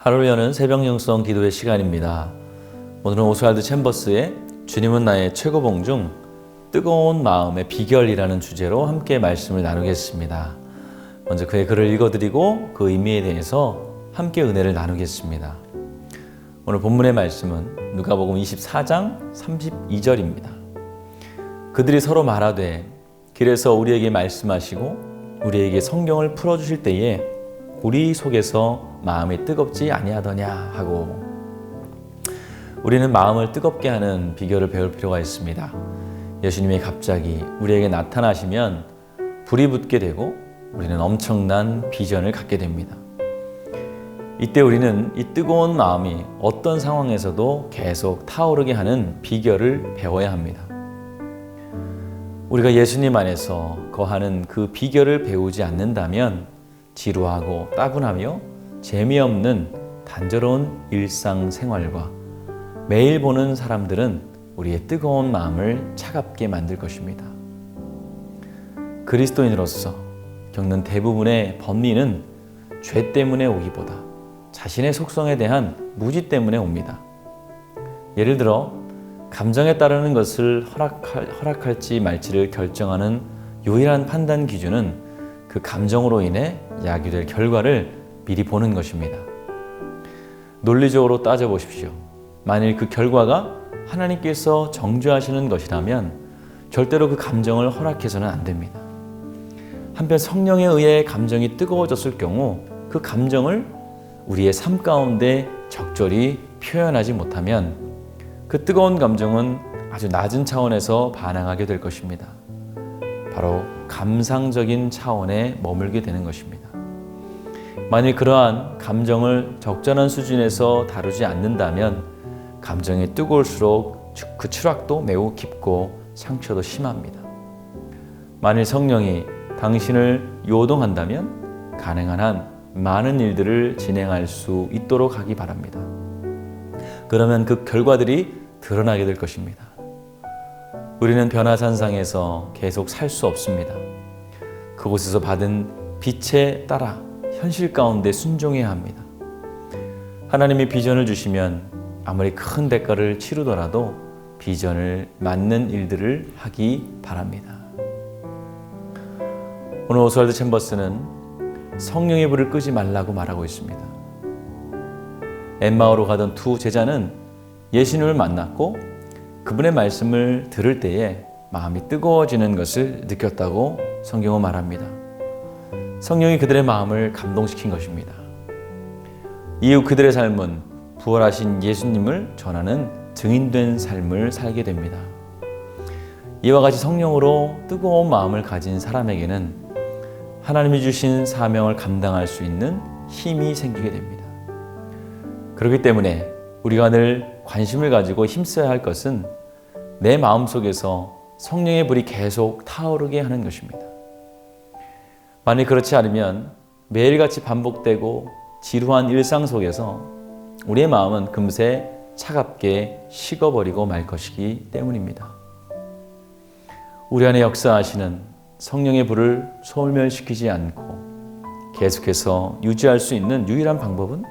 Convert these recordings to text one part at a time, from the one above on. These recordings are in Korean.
하루를 여는 새벽 영성 기도의 시간입니다. 오늘은 오스왈드 챔버스의 주님은 나의 최고봉 중 뜨거운 마음의 비결이라는 주제로 함께 말씀을 나누겠습니다. 먼저 그의 글을 읽어드리고 그 의미에 대해서 함께 은혜를 나누겠습니다. 오늘 본문의 말씀은 누가복음 24장 32절입니다. 그들이 서로 말하되 길에서 우리에게 말씀하시고 우리에게 성경을 풀어주실 때에 우리 속에서 마음이 뜨겁지 아니하더냐 하고, 우리는 마음을 뜨겁게 하는 비결을 배울 필요가 있습니다. 예수님이 갑자기 우리에게 나타나시면 불이 붙게 되고 우리는 엄청난 비전을 갖게 됩니다. 이때 우리는 이 뜨거운 마음이 어떤 상황에서도 계속 타오르게 하는 비결을 배워야 합니다. 우리가 예수님 안에서 거하는 그 비결을 배우지 않는다면 지루하고 따분하며 재미없는 단조로운 일상생활과 매일 보는 사람들은 우리의 뜨거운 마음을 차갑게 만들 것입니다. 그리스도인으로서 겪는 대부분의 번민은 죄 때문에 오기보다 자신의 속성에 대한 무지 때문에 옵니다. 예를 들어 감정에 따르는 것을 허락할지 말지를 결정하는 유일한 판단 기준은 그 감정으로 인해 야기될 결과를 미리 보는 것입니다. 논리적으로 따져보십시오. 만일 그 결과가 하나님께서 정죄하시는 것이라면 절대로 그 감정을 허락해서는 안 됩니다. 한편 성령에 의해 감정이 뜨거워졌을 경우 그 감정을 우리의 삶 가운데 적절히 표현하지 못하면 그 뜨거운 감정은 아주 낮은 차원에서 반응하게 될 것입니다. 바로 감상적인 차원에 머물게 되는 것입니다. 만일 그러한 감정을 적절한 수준에서 다루지 않는다면 감정이 뜨거울수록 그 추락도 매우 깊고 상처도 심합니다. 만일 성령이 당신을 요동한다면 가능한 한 많은 일들을 진행할 수 있도록 하기 바랍니다. 그러면 그 결과들이 드러나게 될 것입니다. 우리는 변화산상에서 계속 살 수 없습니다. 그곳에서 받은 빛에 따라 현실 가운데 순종해야 합니다. 하나님이 비전을 주시면 아무리 큰 대가를 치르더라도 비전을 맞는 일들을 하기 바랍니다. 오늘 오스왈드 챔버스는 성령의 불을 끄지 말라고 말하고 있습니다. 엠마오로 가던 두 제자는 예수님을 만났고 그분의 말씀을 들을 때에 마음이 뜨거워지는 것을 느꼈다고 성경은 말합니다. 성령이 그들의 마음을 감동시킨 것입니다. 이후 그들의 삶은 부활하신 예수님을 전하는 증인된 삶을 살게 됩니다. 이와 같이 성령으로 뜨거운 마음을 가진 사람에게는 하나님이 주신 사명을 감당할 수 있는 힘이 생기게 됩니다. 그렇기 때문에 우리가 늘 관심을 가지고 힘써야 할 것은 내 마음속에서 성령의 불이 계속 타오르게 하는 것입니다. 만일 그렇지 않으면 매일같이 반복되고 지루한 일상 속에서 우리의 마음은 금세 차갑게 식어버리고 말 것이기 때문입니다. 우리 안에 역사하시는 성령의 불을 소멸시키지 않고 계속해서 유지할 수 있는 유일한 방법은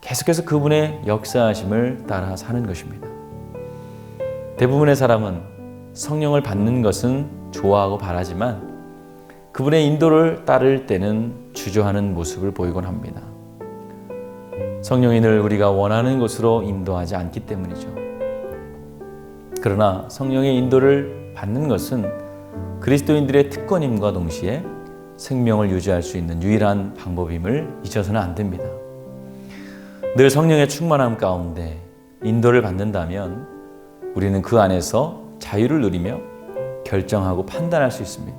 계속해서 그분의 역사하심을 따라 사는 것입니다. 대부분의 사람은 성령을 받는 것은 좋아하고 바라지만 그분의 인도를 따를 때는 주저하는 모습을 보이곤 합니다. 성령이 늘 우리가 원하는 곳으로 인도하지 않기 때문이죠. 그러나 성령의 인도를 받는 것은 그리스도인들의 특권임과 동시에 생명을 유지할 수 있는 유일한 방법임을 잊어서는 안 됩니다. 늘 성령의 충만함 가운데 인도를 받는다면 우리는 그 안에서 자유를 누리며 결정하고 판단할 수 있습니다.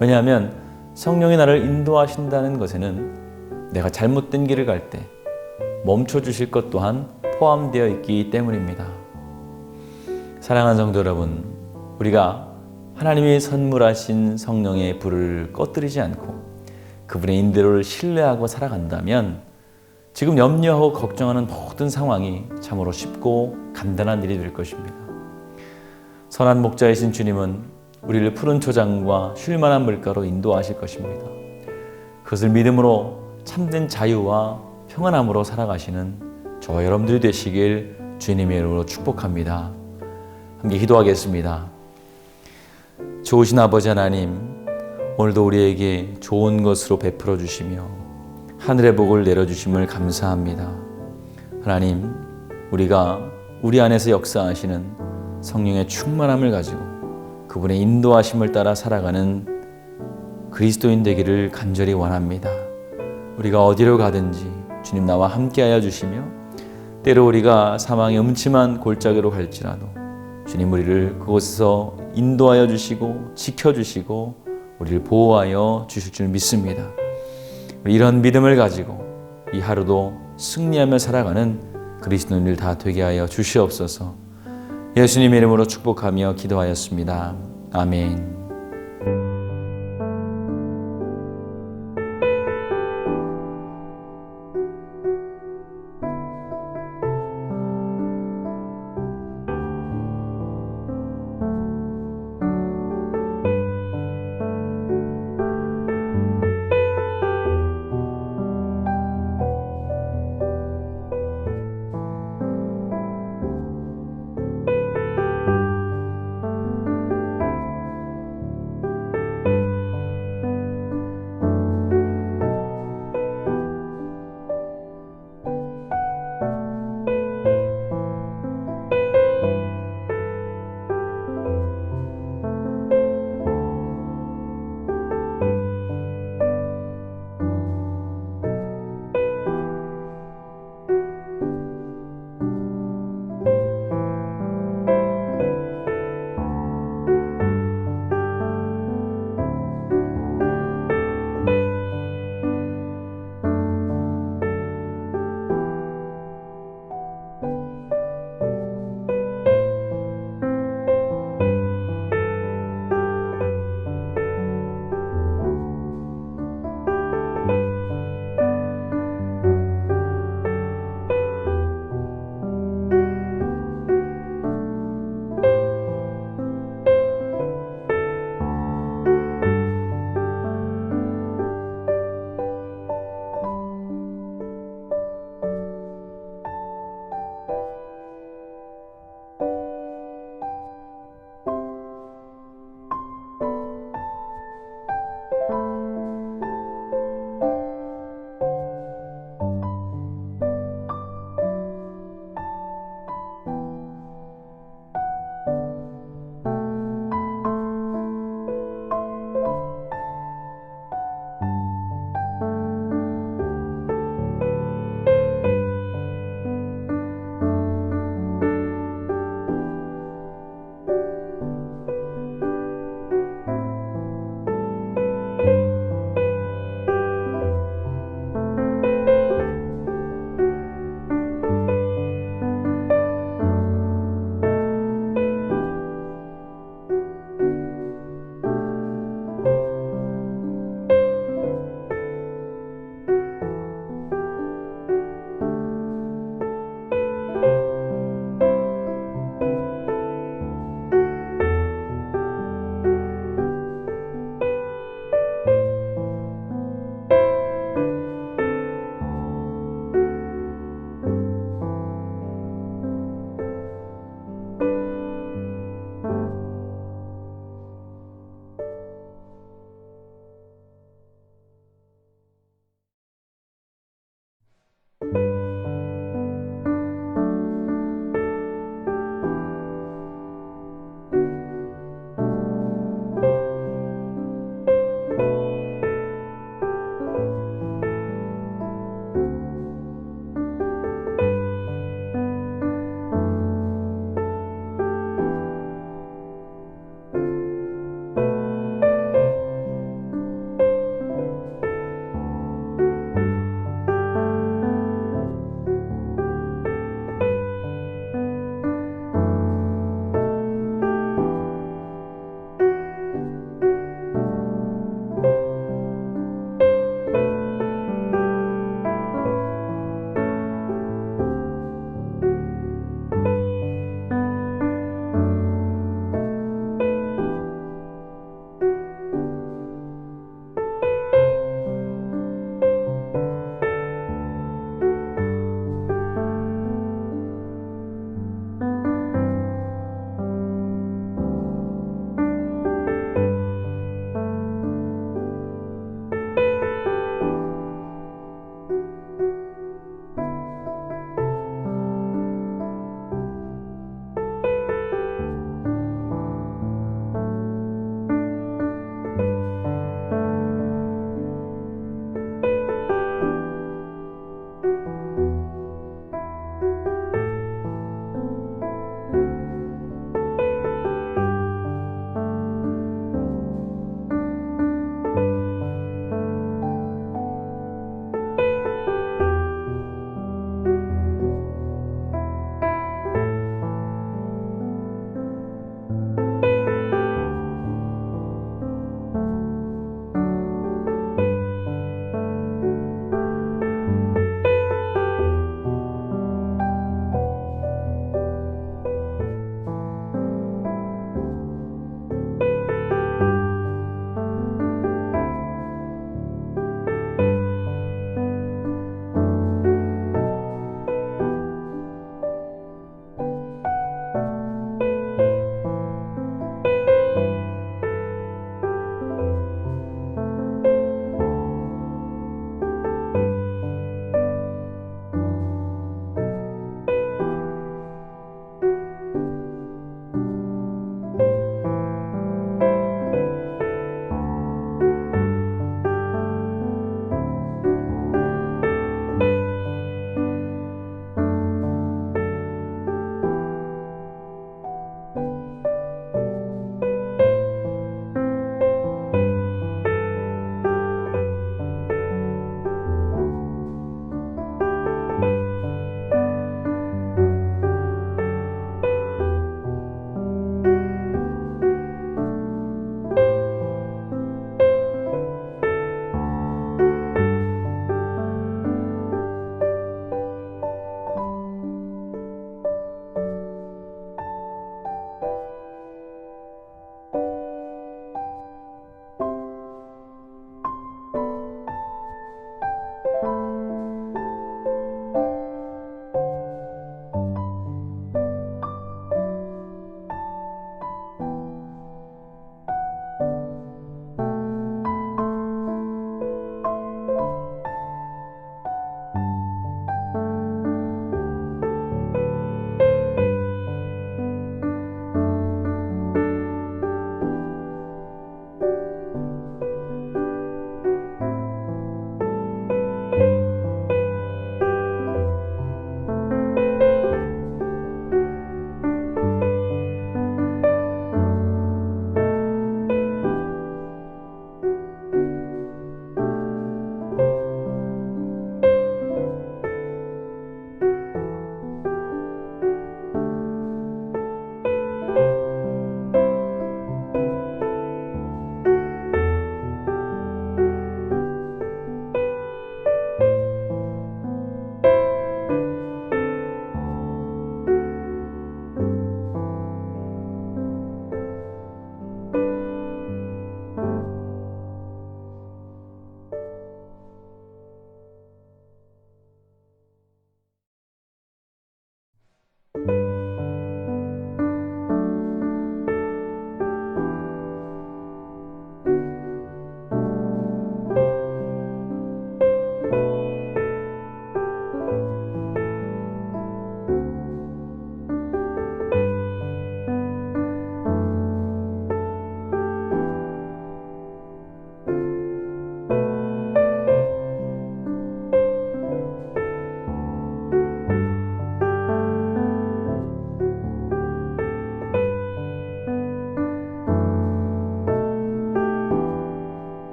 왜냐하면 성령이 나를 인도하신다는 것에는 내가 잘못된 길을 갈 때 멈춰주실 것 또한 포함되어 있기 때문입니다. 사랑하는 성도 여러분, 우리가 하나님이 선물하신 성령의 불을 꺼뜨리지 않고 그분의 인도를 신뢰하고 살아간다면 지금 염려하고 걱정하는 모든 상황이 참으로 쉽고 간단한 일이 될 것입니다. 선한 목자이신 주님은 우리를 푸른 초장과 쉴만한 물가로 인도하실 것입니다. 그것을 믿음으로 참된 자유와 평안함으로 살아가시는 저와 여러분들이 되시길 주님의 이름으로 축복합니다. 함께 기도하겠습니다. 좋으신 아버지 하나님, 오늘도 우리에게 좋은 것으로 베풀어 주시며 하늘의 복을 내려주심을 감사합니다. 하나님, 우리가 우리 안에서 역사하시는 성령의 충만함을 가지고 그분의 인도하심을 따라 살아가는 그리스도인 되기를 간절히 원합니다. 우리가 어디로 가든지 주님 나와 함께하여 주시며 때로 우리가 사망의 음침한 골짜기로 갈지라도 주님 우리를 그곳에서 인도하여 주시고 지켜주시고 우리를 보호하여 주실 줄 믿습니다. 이런 믿음을 가지고 이 하루도 승리하며 살아가는 그리스도인들 다 되게 하여 주시옵소서. 예수님의 이름으로 축복하며 기도하였습니다. 아멘.